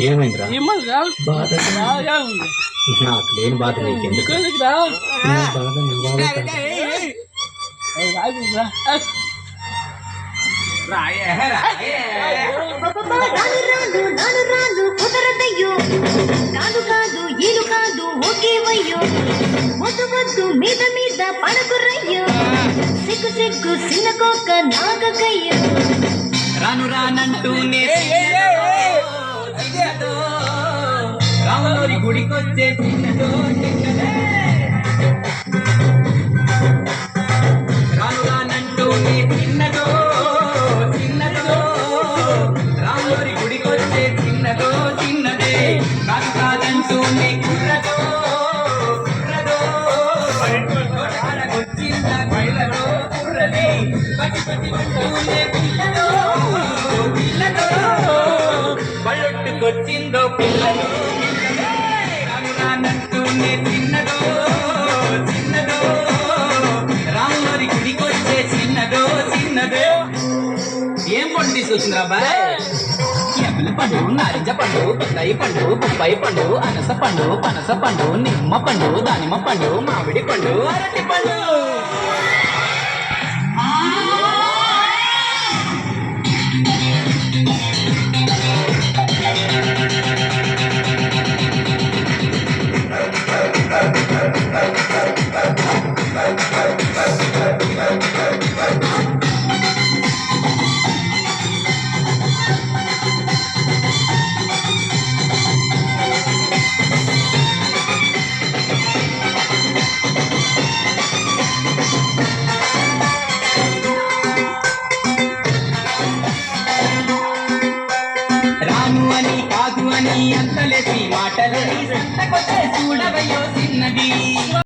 ఏమైందిరా? బాధ నాకు లేని బాధ నీకెందుకు? కాదు కాదు ఈలు కాదు ఓకే వయ్యో వద్దు వద్దు మీద మీద పడకురయ్యో సిగ్గు సిగ్గు సిన్నకోక నాగకయ్యో రాను రానంటూనే రాములోని గుడికొచ్చే చిన్నదో చిన్నదే రాను రానంటూనే చిన్నదో చిన్నదో రాములోని గుడికొచ్చే చిన్నదో చిన్నదే కాదు కాదంటూనే కుర్రదో కుర్రదో వచ్చింద కుర్రదో కుర్రది పచ్చి పచ్చి అంటూనే పిల్లదో పిల్లదో బళ్ళొట్టుకొచ్చిందో పిల్లదో రాను రానంటూనే చిన్నదో చిన్నదో రాములోని గుడికొచ్చే చిన్నదో చిన్నదో. ఏం పండు తీసుకొచ్చిందిరా అబ్బాయి? ఎబ్బల పండు, నారింజ పండు, బత్తాయి పండు, బొప్పాయి పండు, అనస పండు, పనస పండు, నిమ్మ పండు, దానిమ్మ పండు, మామిడి పండు, అరటి పండు. రాను అని కాదు అని అంతలేసి మాటలని సంతకొచ్చే చూడవయ్యో చిన్నది.